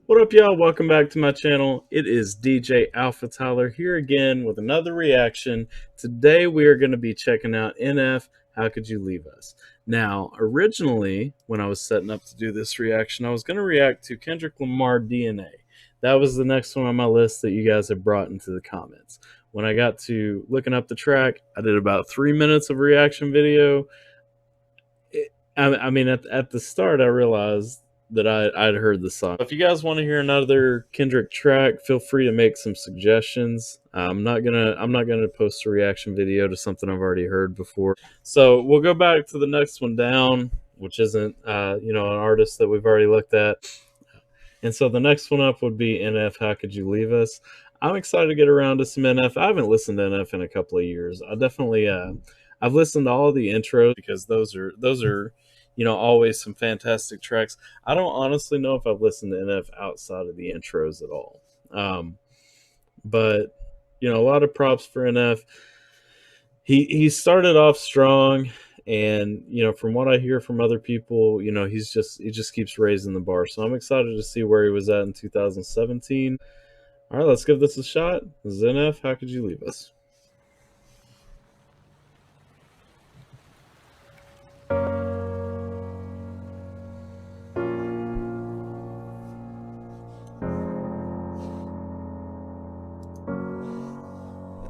What up, y'all? Welcome back to my channel. It is DJ AlphaTyler here again with another reaction. Today we are going to be checking out NF, How Could You Leave Us? Now, originally, when I was setting up to do this reaction, I was going to react to Kendrick Lamar DNA. That was the next one on my list that you guys have brought into the comments. When I got to looking up the track, I did about 3 minutes of reaction video. At the start, I realized that I'd heard the song. If you guys want to hear another Kendrick track, feel free to make some suggestions. I'm not gonna post a reaction video to something I've already heard before. So we'll go back to the next one down, which isn't an artist that we've already looked at. And so the next one up would be NF, How Could You Leave Us? I'm excited to get around to some NF. I haven't listened to NF in a couple of years. I definitely I've listened to all the intros because those are always some fantastic tracks. I don't honestly know if I've listened to NF outside of the intros at all. But a lot of props for NF. He started off strong, and from what I hear from other people, he just keeps raising the bar. So I'm excited to see where he was at in 2017. All right, let's give this a shot. This is NF, How Could You Leave Us?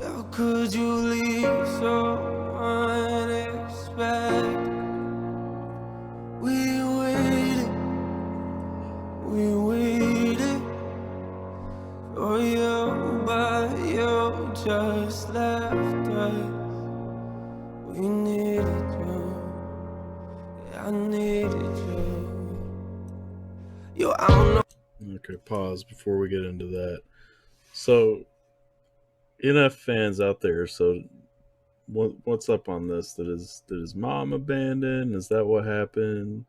How could you leave so unexpected? We waited for you, but you just left us. We needed you, I needed you. Yo, I don't know. Okay, pause before we get into that. So, NF fans out there, so what's up on this? Did his mom abandon? Is that what happened?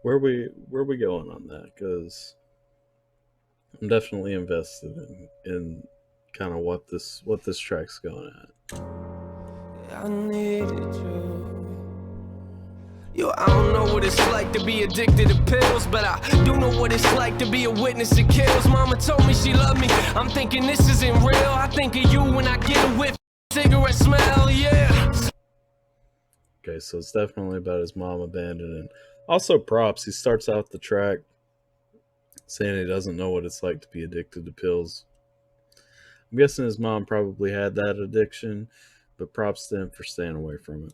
Where we going on that? Because I'm definitely invested in kind of what this track's going at. I needed you. Yo, I don't know what it's like to be addicted to pills, but I do know what it's like to be a witness to kills. Mama told me she loved me. I'm thinking this isn't real. I think of you when I get a whiff, cigarette smell, yeah. Okay, so it's definitely about his mom abandoning. Also, props. He starts out the track saying he doesn't know what it's like to be addicted to pills. I'm guessing his mom probably had that addiction, but props to him for staying away from it.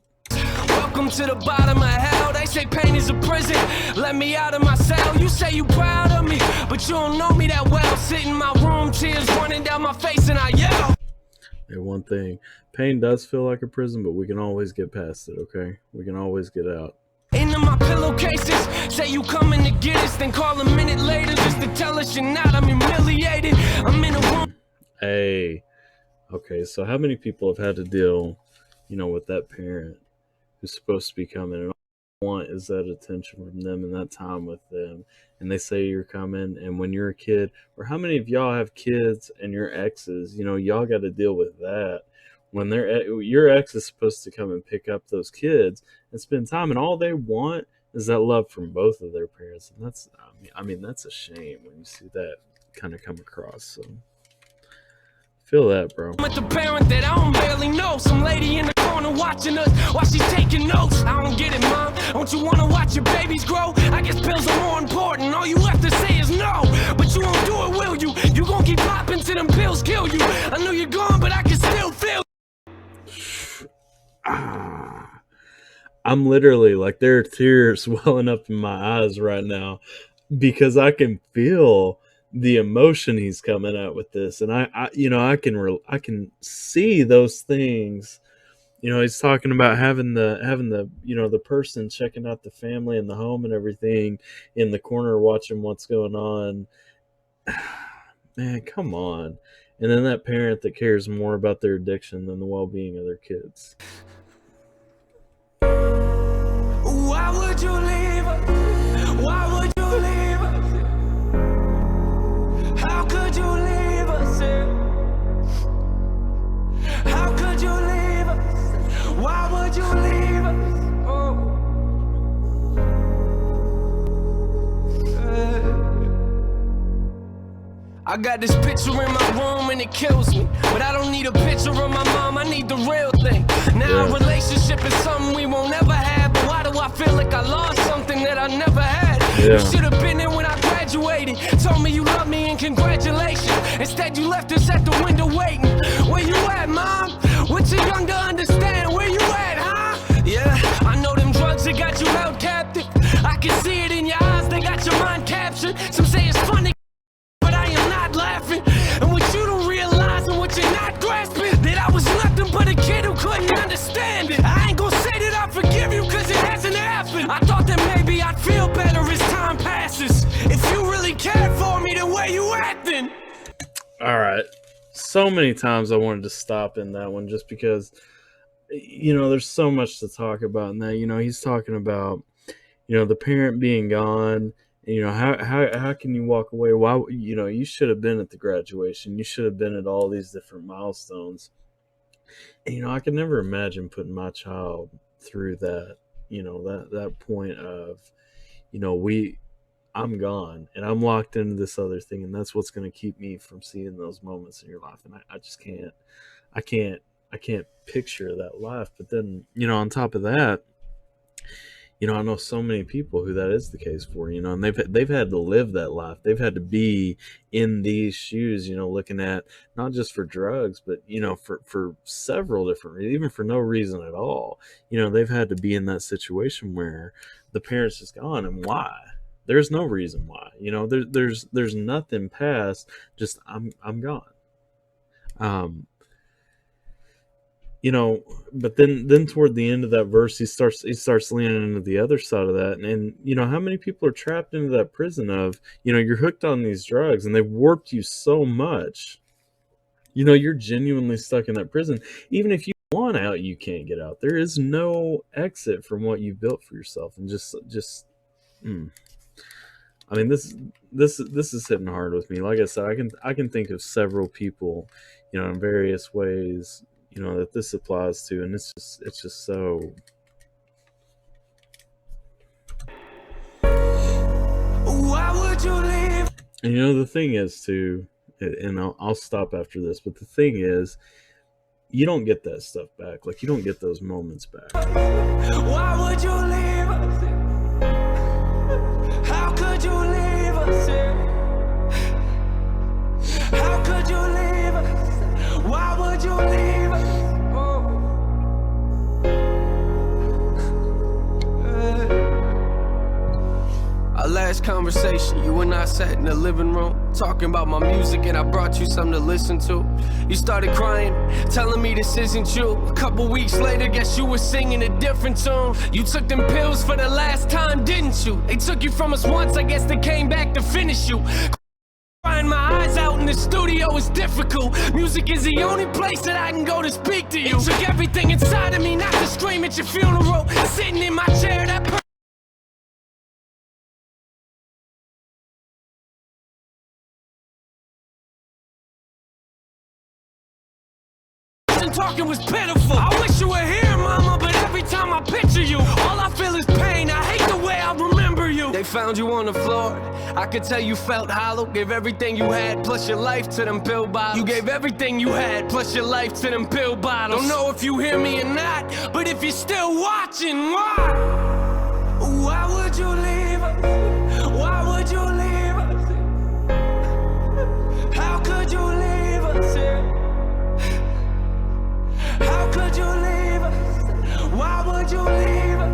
Welcome to the bottom of hell. They say pain is a prison. Let me out of my cell. You say you proud of me, but you don't know me that well. Sit in my room, tears running down my face, and I yell. Hey, one thing, pain does feel like a prison, but we can always get past it, okay? We can always get out. Into my pillowcases, say you coming to get us, then call a minute later just to tell us you're not. I'm humiliated. I'm in a room. Hey, okay, so how many people have had to deal, with that parent who's supposed to be coming, and all you want is that attention from them and that time with them, and they say you're coming, and when you're a kid, or how many of y'all have kids and your exes, y'all got to deal with that when your ex is supposed to come and pick up those kids and spend time, and all they want is that love from both of their parents, and that's that's a shame when you see that kind of come across. So feel that, bro. With the parent that I don't barely know, some lady in the corner watching us while she's taking notes. I don't get it, mom. Don't you want to watch your babies grow? I guess pills are more important. All you have to say is no, but you won't do it, will you? You gonna keep popping till them pills kill you. I know you're gone, but I can still feel. I'm literally like, there are tears welling up in my eyes right now because I can feel the emotion he's coming out with this, and I can see those things. He's talking about having the the person checking out the family and the home and everything in the corner watching what's going on. Man, come on. And then that parent that cares more about their addiction than the well-being of their kids. Why would you leave us? Why would you leave us? How could you leave us? How could you leave us? Why would you leave us? Oh. I got this picture in my room and it kills me, but I don't need a picture of my mom, I need the real thing. Now a relationship is something we won't ever have, but why do I feel like I lost something that I never had? You should have been there when I graduated, told me you love me and congratulations. Instead you left us at the window waiting. Where you at, mom? What you young to understand? Where you at, huh? Yeah, I know them drugs that got you held captive. I can see it in your eyes, they got your mind captured. Some say it's funny, but I am not laughing. And what you don't realize and what you're not grasping, that I was nothing but a kid who couldn't understand it. I ain't gonna say that I forgive you cause it hasn't happened. I thought that maybe I'd feel better as time passes. If you really cared for me, then where you at then? Alright. So many times I wanted to stop in that one just because, you know, there's so much to talk about in that. You know, he's talking about, you know, the parent being gone. You know, how can you walk away? Why, you know, you should have been at the graduation. You should have been at all these different milestones. And, you know, I could never imagine putting my child through that, you know, that point of, you know, I'm gone and I'm locked into this other thing, and that's what's going to keep me from seeing those moments in your life. And I just I can't picture that life. But then, you know, on top of that, you know, I know so many people who that is the case for, you know, and they've had to live that life. They've had to be in these shoes, you know, looking at not just for drugs, but, you know, for several different reasons, even for no reason at all. You know, they've had to be in that situation where the parents is gone, and why? There's no reason why. You know, there's nothing past just I'm gone. You know, but then toward the end of that verse, he starts leaning into the other side of that, and you know, how many people are trapped into that prison of, you know, you're hooked on these drugs and they've warped you so much, you know, you're genuinely stuck in that prison. Even if you want out, you can't get out. There is no exit from what you built for yourself, and I mean, this is hitting hard with me. Like I said, I can think of several people, you know, in various ways, you know, that this applies to, and it's just so. Why would you leave? And you know, the thing is too, and I'll stop after this, but the thing is, you don't get that stuff back. Like, you don't get those moments back. Why would you leave us? How could you leave us? How could you leave us? Why would you leave us? Our last conversation, you and I sat in the living room talking about my music, and I brought you something to listen to. You started crying, telling me this isn't you. A couple weeks later, guess you were singing a different tune. You took them pills for the last time, didn't you? They took you from us once, I guess they came back to finish you. Crying my eyes out in the studio is difficult. Music is the only place that I can go to speak to you. It took everything inside of me not to scream at your funeral. Sitting in my chair, that talking was pitiful. I wish you were here, mama, but every time I picture you, all I feel is pain. I hate the way I remember you. They found you on the floor. I could tell you felt hollow. Gave everything you had plus your life to them pill bottles. You gave everything you had plus your life to them pill bottles. Don't know if you hear me or not, but if you're still watching, why? Why would you leave us? Why would you leave us? How could you leave us? How could you leave us? Why would you leave us?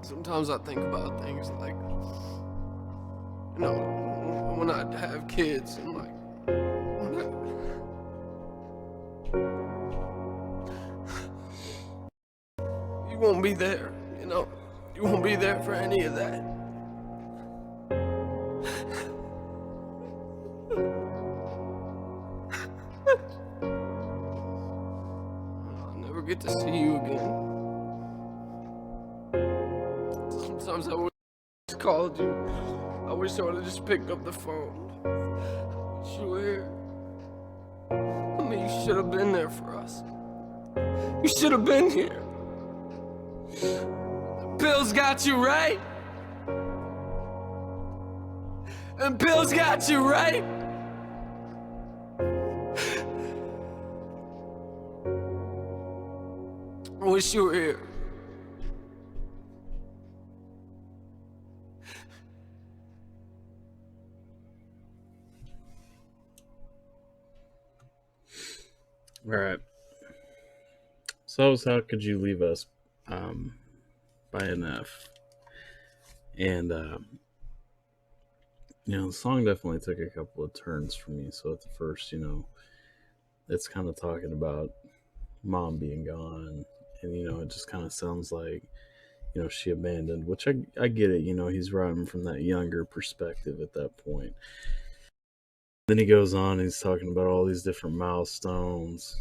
Sometimes I think about things like, you know, when I have kids and like, you won't be there, you know. You won't be there for any of that. I'll never get to see you again. Sometimes I wish I called you. I wish I would've just picked up the phone. I wish you were here. I mean, you should have been there for us. You should have been here. The pills got you right. And pills got you right. I wish you were here. All right. So that was How Could You Leave Us by NF. And, the song definitely took a couple of turns for me. So at the first, it's kind of talking about mom being gone. And, it just kind of sounds like, she abandoned, which I get it. He's writing from that younger perspective at that point. Then he goes on, he's talking about all these different milestones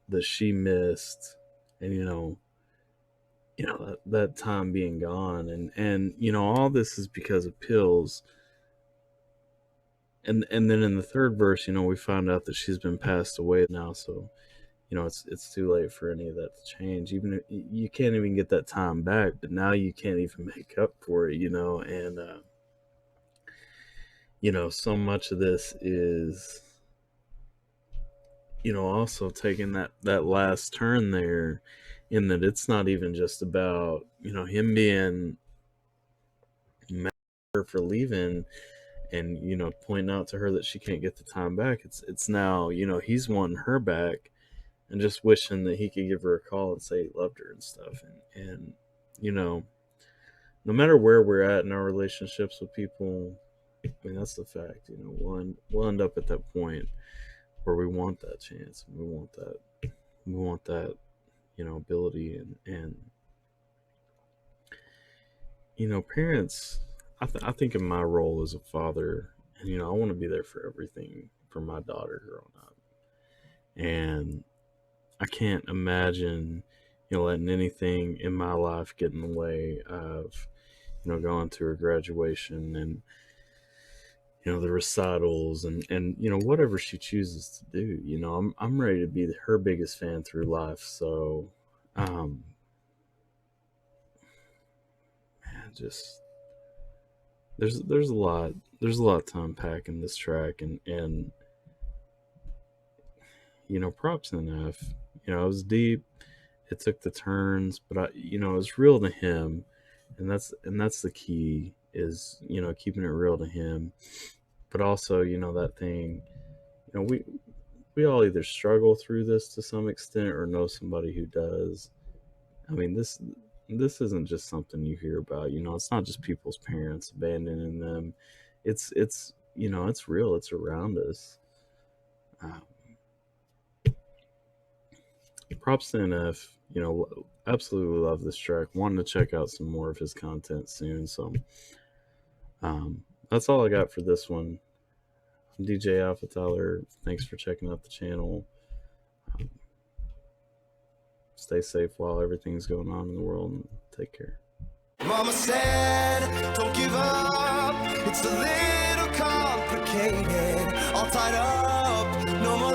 that she missed, and that time being gone, and all this is because of pills. And then in the third verse, we find out that she's been passed away now, so it's too late for any of that to change. Even if you can't even get that time back, but now you can't even make up for it, and so much of this is, also taking that last turn there, in that it's not even just about, him being mad at her for leaving and, pointing out to her that she can't get the time back. It's now, he's wanting her back and just wishing that he could give her a call and say he loved her and stuff. And no matter where we're at in our relationships with people, I mean, that's the fact. We'll end up at that point where we want that chance, and we want that ability, and parents. I think in my role as a father, and I want to be there for everything for my daughter growing up, and I can't imagine letting anything in my life get in the way of going to her graduation and the recitals and whatever she chooses to do. I'm ready to be her biggest fan through life. So man, just there's a lot to unpack in this track, and props to NF. It was deep, it took the turns, but it was real to him, and that's the key, is keeping it real to him. But also, that thing, we all either struggle through this to some extent or know somebody who does. I mean, this isn't just something you hear about. It's not just people's parents abandoning them. It's it's real. It's around us. Props to NF. Absolutely love this track. Wanted to check out some more of his content soon. So that's all I got for this one. I'm DJ AlphaTyler. Thanks for checking out the channel. Stay safe while everything's going on in the world, and take care. Mama said, don't give up. It's a little complicated. All tied up, no more